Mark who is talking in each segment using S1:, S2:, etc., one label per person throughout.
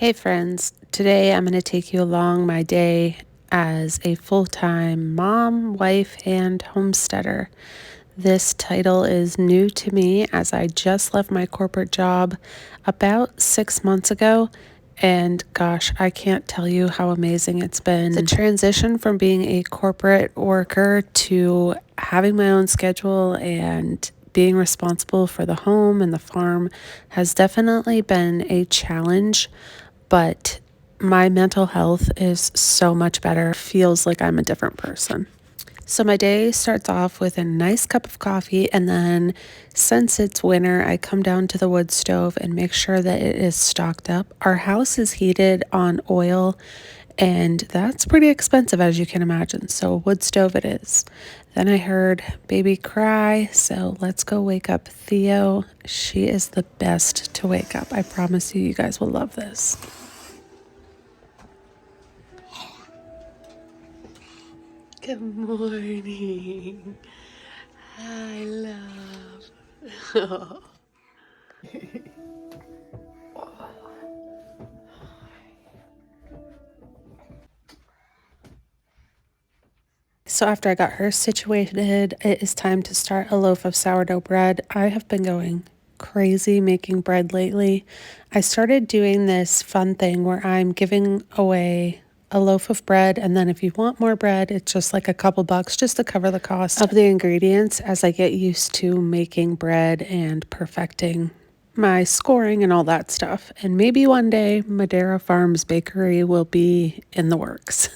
S1: Hey friends, today I'm going to take you along my day as a full-time mom, wife, and homesteader. This title is new to me as I just left my corporate job about 6 months ago, and gosh, I can't tell you how amazing it's been. The transition from being a corporate worker to having my own schedule and being responsible for the home and the farm has definitely been a challenge, but my mental health is so much better. Feels like I'm a different person. So my day starts off with a nice cup of coffee, and then since it's winter, I come down to the wood stove and make sure that it is stocked up. Our house is heated on oil, and that's pretty expensive, as you can imagine. So wood stove it is. Then I heard baby cry, so let's go wake up Theo. She is the best to wake up. I promise you, you guys will love this. Good morning. I love. So after I got her situated, it is time to start a loaf of sourdough bread. I have been going crazy making bread lately. I started doing this fun thing where I'm giving away a loaf of bread, and then if you want more bread, it's just like a couple bucks just to cover the cost of the ingredients as I get used to making bread and perfecting my scoring and all that stuff. And maybe one day Madera Farms Bakery will be in the works.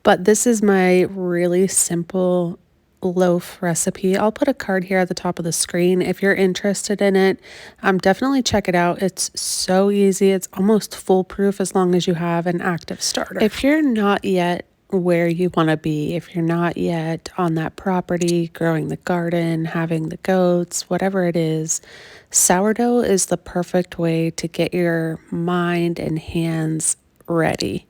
S1: But this is my really simple loaf recipe. I'll put a card here at the top of the screen. If you're interested in it, definitely check it out. It's so easy. It's almost foolproof as long as you have an active starter. If you're not yet where you want to be, if you're not yet on that property, growing the garden, having the goats, whatever it is, sourdough is the perfect way to get your mind and hands ready.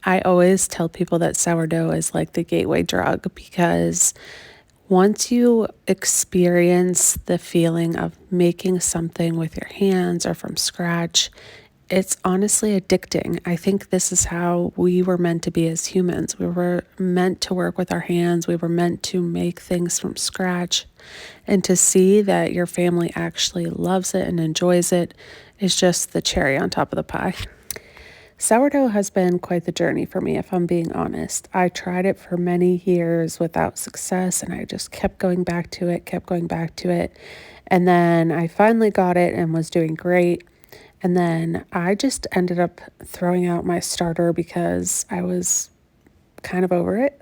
S1: I always tell people that sourdough is like the gateway drug because once you experience the feeling of making something with your hands or from scratch, it's honestly addicting. I think this is how we were meant to be as humans. We were meant to work with our hands. We were meant to make things from scratch. And to see that your family actually loves it and enjoys it is just the cherry on top of the pie. Sourdough has been quite the journey for me, if I'm being honest. I tried it for many years without success, and I just kept going back to it. And then I finally got it and was doing great. And then I just ended up throwing out my starter because I was kind of over it.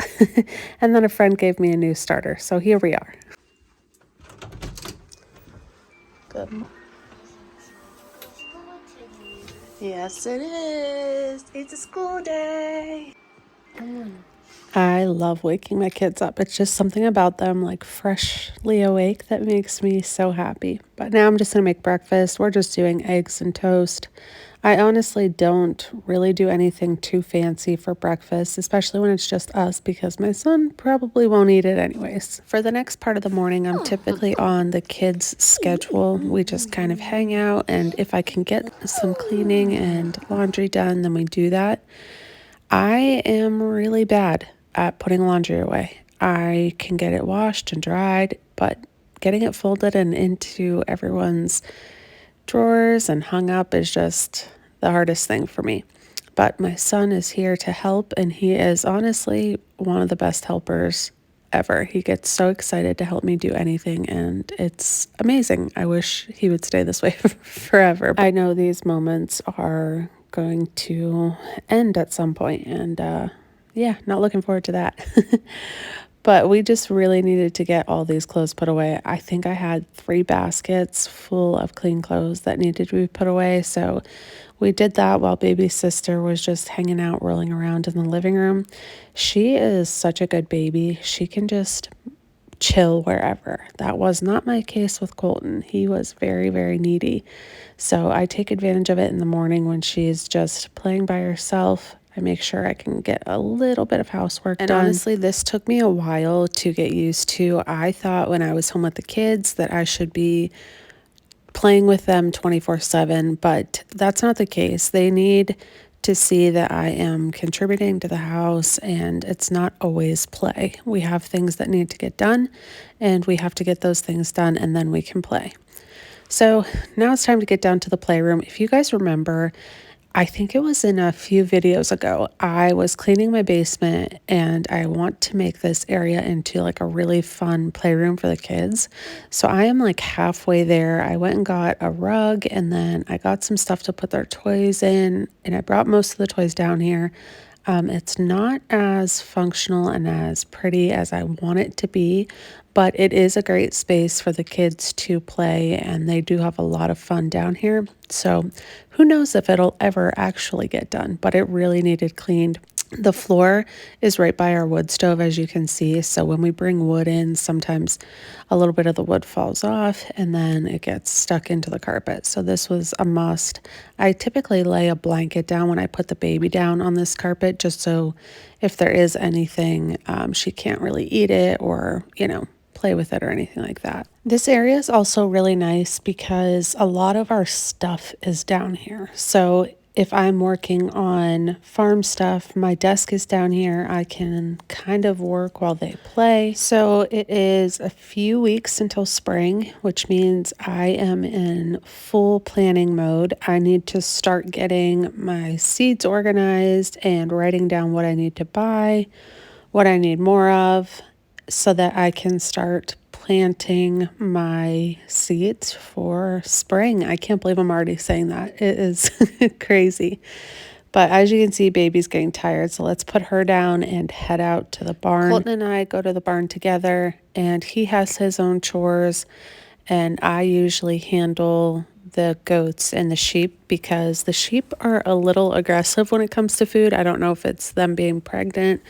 S1: And then a friend gave me a new starter. So here we are. Good morning. Yes, it is. It's a school day. I love waking my kids up. It's just something about them, like freshly awake, that makes me so happy. But now I'm just going to make breakfast. We're just doing eggs and toast. I honestly don't really do anything too fancy for breakfast, especially when it's just us, because my son probably won't eat it anyways. For the next part of the morning, I'm typically on the kids' schedule. We just kind of hang out, and if I can get some cleaning and laundry done, then we do that. I am really bad at putting laundry away. I can get it washed and dried, but getting it folded and into everyone's drawers and hung up is just the hardest thing for me. But my son is here to help, and he is honestly one of the best helpers ever. He gets so excited to help me do anything, and it's amazing. I wish he would stay this way forever. I know these moments are going to end at some point, and yeah, not looking forward to that. But we just really needed to get all these clothes put away. I think I had 3 baskets full of clean clothes that needed to be put away. So we did that while baby sister was just hanging out, rolling around in the living room. She is such a good baby. She can just chill wherever. That was not my case with Colton. He was very, very needy. So I take advantage of it in the morning when she's just playing by herself. I make sure I can get a little bit of housework done. Honestly, this took me a while to get used to. I thought when I was home with the kids that I should be playing with them 24/7, but that's not the case. They need to see that I am contributing to the house and it's not always play. We have things that need to get done and we have to get those things done and then we can play. So now it's time to get down to the playroom. If you guys remember, I think it was in a few videos ago, I was cleaning my basement and I want to make this area into like a really fun playroom for the kids. So I am like halfway there. I went and got a rug and then I got some stuff to put their toys in and I brought most of the toys down here. It's not as functional and as pretty as I want it to be, but it is a great space for the kids to play, and they do have a lot of fun down here. So who knows if it'll ever actually get done, but it really needed cleaned. The floor is right by our wood stove, as you can see. So when we bring wood in, sometimes a little bit of the wood falls off and then it gets stuck into the carpet. So this was a must. I typically lay a blanket down when I put the baby down on this carpet, just so if there is anything, she can't really eat it or, play with it or anything like that. This area is also really nice because a lot of our stuff is down here. So if I'm working on farm stuff, my desk is down here. I can kind of work while they play. So it is a few weeks until spring, which means I am in full planning mode. I need to start getting my seeds organized and writing down what I need to buy, what I need more of, so that I can start planting my seeds for spring. I can't believe I'm already saying that. It is crazy. But as you can see, baby's getting tired, so let's put her down and head out to the barn. Colton and I go to the barn together, and he has his own chores, and I usually handle the goats and the sheep because the sheep are a little aggressive when it comes to food. I don't know if it's them being pregnant,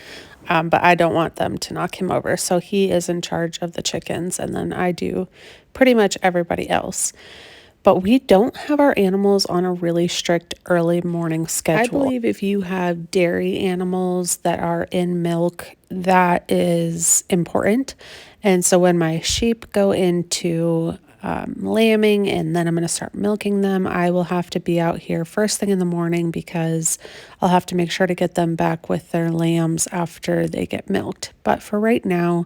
S1: but I don't want them to knock him over. So he is in charge of the chickens, and then I do pretty much everybody else. But we don't have our animals on a really strict early morning schedule. I believe if you have dairy animals that are in milk, that is important. And so when my sheep go into lambing and then I'm going to start milking them, I will have to be out here first thing in the morning because I'll have to make sure to get them back with their lambs after they get milked. But for right now,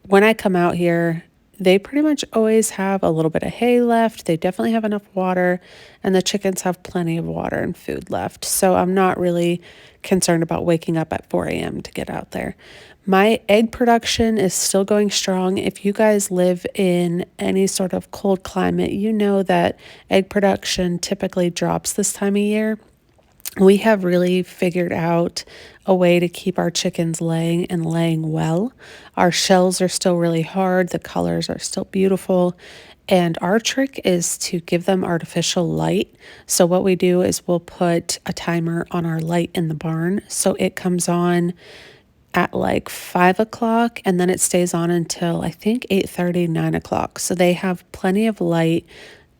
S1: when I come out here, they pretty much always have a little bit of hay left. They definitely have enough water, and the chickens have plenty of water and food left. So I'm not really concerned about waking up at 4 a.m. to get out there. My egg production is still going strong. If you guys live in any sort of cold climate, you know that egg production typically drops this time of year. We have really figured out a way to keep our chickens laying and laying well. Our shells are still really hard. The colors are still beautiful. And our trick is to give them artificial light. So what we do is we'll put a timer on our light in the barn. So it comes on at like 5 o'clock and then it stays on until I think 8:30, 9 o'clock. So they have plenty of light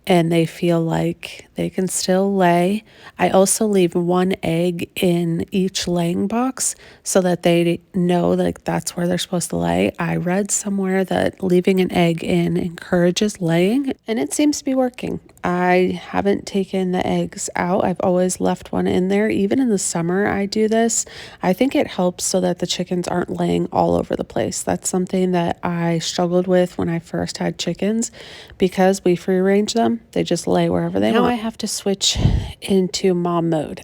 S1: and they feel like they can still lay. I also leave one egg in each laying box so that they know like that's where they're supposed to lay. I read somewhere that leaving an egg in encourages laying, and it seems to be working. I haven't taken the eggs out. I've always left one in there. Even in the summer, I do this. I think it helps so that the chickens aren't laying all over the place. That's something that I struggled with when I first had chickens because we free range them. They just lay wherever they want. Now I have to switch into mom mode.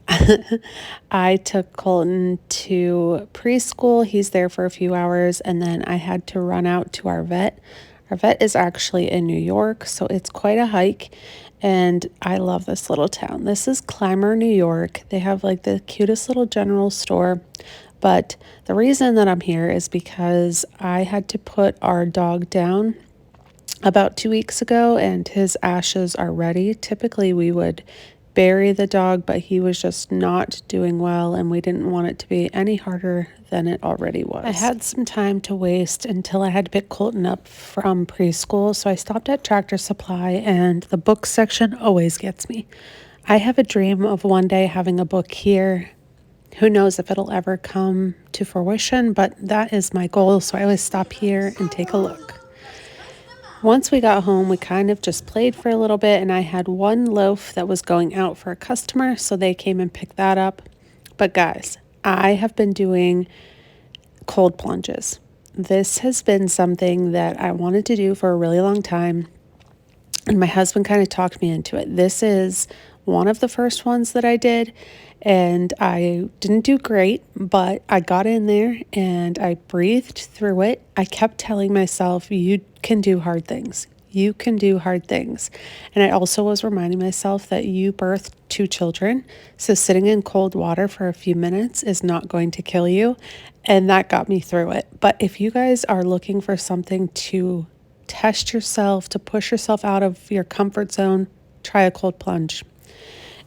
S1: I took Colton to preschool. He's there for a few hours, and then I had to run out to our vet. Our vet is actually in New York, so it's quite a hike, and I love this little town. This is Clymer, New York. They have like the cutest little general store, but the reason that I'm here is because I had to put our dog down about 2 weeks ago, and his ashes are ready. Typically, we would bury the dog, but he was just not doing well, and we didn't want it to be any harder than it already was. I had some time to waste until I had to pick Colton up from preschool, so I stopped at Tractor Supply, and the book section always gets me. I have a dream of one day having a book here. Who knows if it'll ever come to fruition, but that is my goal, so I always stop here and take a look. Once we got home, we kind of just played for a little bit, and I had one loaf that was going out for a customer, so they came and picked that up. But guys, I have been doing cold plunges. This has been something that I wanted to do for a really long time, and my husband kind of talked me into it. This is one of the first ones that I did, and I didn't do great, but I got in there and I breathed through it. I kept telling myself, you can do hard things. You can do hard things. And I also was reminding myself that you birthed two children. So sitting in cold water for a few minutes is not going to kill you. And that got me through it. But if you guys are looking for something to test yourself, to push yourself out of your comfort zone, try a cold plunge.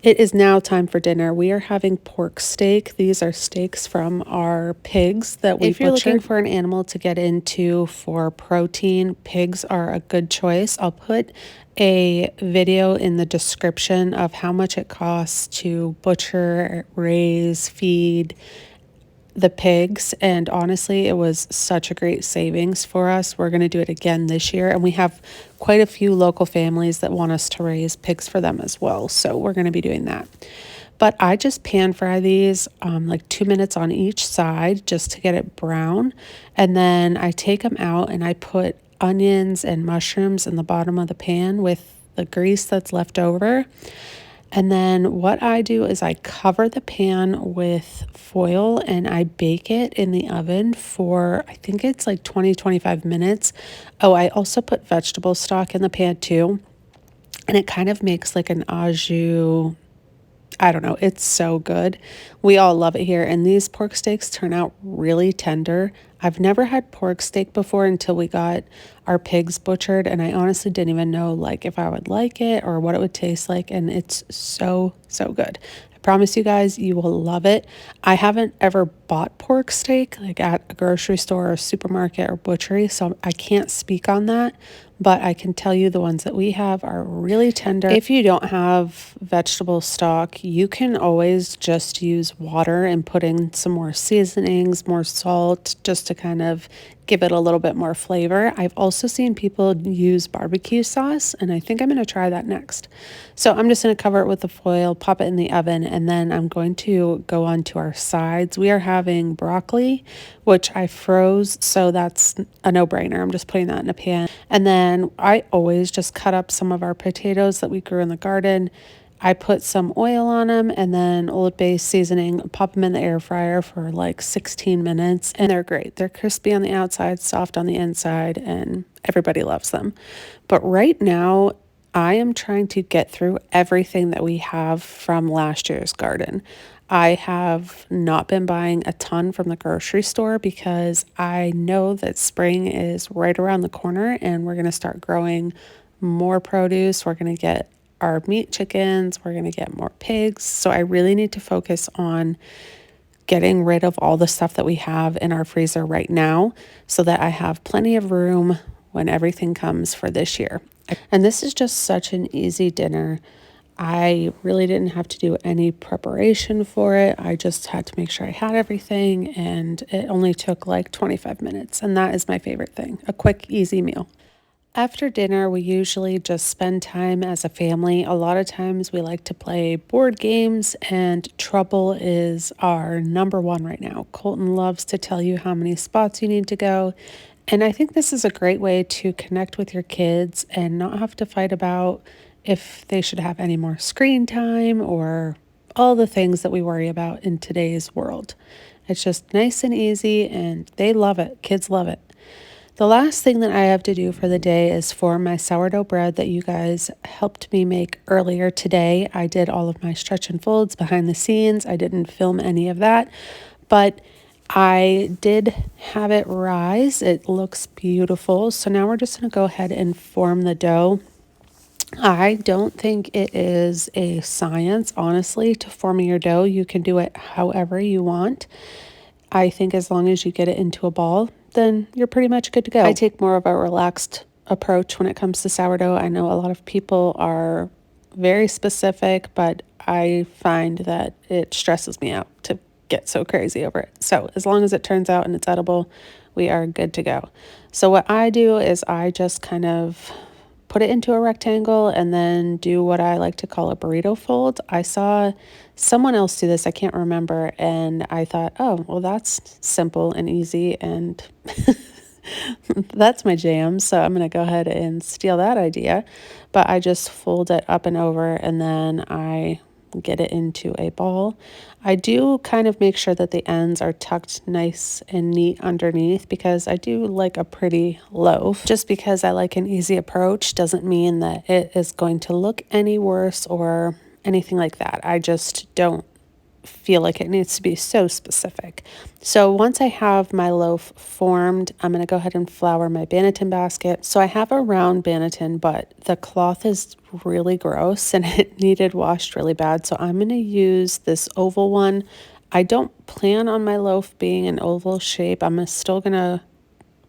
S1: It is now time for dinner. We are having pork steak. These are steaks from our pigs that we butchered. If you're looking for an animal to get into for protein, pigs are a good choice. I'll put a video in the description of how much it costs to butcher, raise, feed the pigs, and honestly it was such a great savings for us. We're going to do it again this year, and we have quite a few local families that want us to raise pigs for them as well, so we're going to be doing that. But I just pan fry these like 2 minutes on each side just to get it brown, and then I take them out and I put onions and mushrooms in the bottom of the pan with the grease that's left over. And then what I do is I cover the pan with foil and I bake it in the oven for, I think it's like 20-25 minutes. Oh, I also put vegetable stock in the pan too. And it kind of makes like an au jus. I don't know. It's so good. We all love it here. And these pork steaks turn out really tender. I've never had pork steak before until we got our pigs butchered. And I honestly didn't even know like if I would like it or what it would taste like. And it's so, so good. I promise you guys, you will love it. I haven't ever bought pork steak like at a grocery store or supermarket or butchery, so I can't speak on that. But I can tell you the ones that we have are really tender. If you don't have vegetable stock, you can always just use water and put in some more seasonings, more salt, just to kind of give it a little bit more flavor. I've also seen people use barbecue sauce, and I think I'm going to try that next. So I'm just going to cover it with the foil, pop it in the oven, and then I'm going to go on to our sides. We are having broccoli, which I froze, so that's a no-brainer. I'm just putting that in a pan. And then I always just cut up some of our potatoes that we grew in the garden. I put some oil on them and then Old Bay seasoning, pop them in the air fryer for like 16 minutes, and they're great. They're crispy on the outside, soft on the inside, and everybody loves them. But right now, I am trying to get through everything that we have from last year's garden. I have not been buying a ton from the grocery store because I know that spring is right around the corner and we're going to start growing more produce. We're going to get our meat chickens, we're going to get more pigs. So I really need to focus on getting rid of all the stuff that we have in our freezer right now so that I have plenty of room when everything comes for this year. And this is just such an easy dinner. I really didn't have to do any preparation for it. I just had to make sure I had everything, and it only took like 25 minutes. And that is my favorite thing, a quick, easy meal. After dinner, we usually just spend time as a family. A lot of times we like to play board games, and Trouble is our number one right now. Colton loves to tell you how many spots you need to go. And I think this is a great way to connect with your kids and not have to fight about if they should have any more screen time or all the things that we worry about in today's world. It's just nice and easy, and they love it. Kids love it. The last thing that I have to do for the day is form my sourdough bread that you guys helped me make earlier today. I did all of my stretch and folds behind the scenes. I didn't film any of that, but I did have it rise. It looks beautiful. So now we're just going to go ahead and form the dough. I don't think it is a science, honestly, to forming your dough. You can do it however you want. I think as long as you get it into a ball, then you're pretty much good to go. I take more of a relaxed approach when it comes to sourdough. I know a lot of people are very specific, but I find that it stresses me out to get so crazy over it. So as long as it turns out and it's edible, we are good to go. So what I do is I just kind of put it into a rectangle and then do what I like to call a burrito fold. I saw someone else do this, I can't remember, and I thought, oh, well, that's simple and easy, and that's my jam. So I'm going to go ahead and steal that idea. But I just fold it up and over and then I get it into a ball. I do kind of make sure that the ends are tucked nice and neat underneath because I do like a pretty loaf. Just because I like an easy approach doesn't mean that it is going to look any worse or anything like that. I just don't feel like it needs to be so specific. So once I have my loaf formed, I'm going to go ahead and flour my Banneton basket. So I have a round Banneton, but the cloth is really gross and it needed washed really bad. So I'm going to use this oval one. I don't plan on my loaf being an oval shape. I'm still going to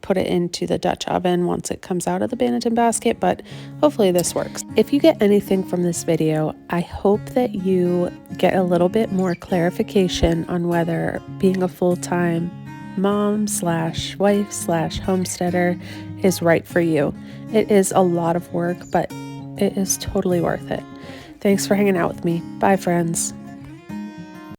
S1: put it into the Dutch oven once it comes out of the Banneton basket, but hopefully this works. If you get anything from this video, I hope that you get a little bit more clarification on whether being a full-time mom slash wife slash homesteader is right for you. It is a lot of work, but it is totally worth it. Thanks for hanging out with me. Bye, friends.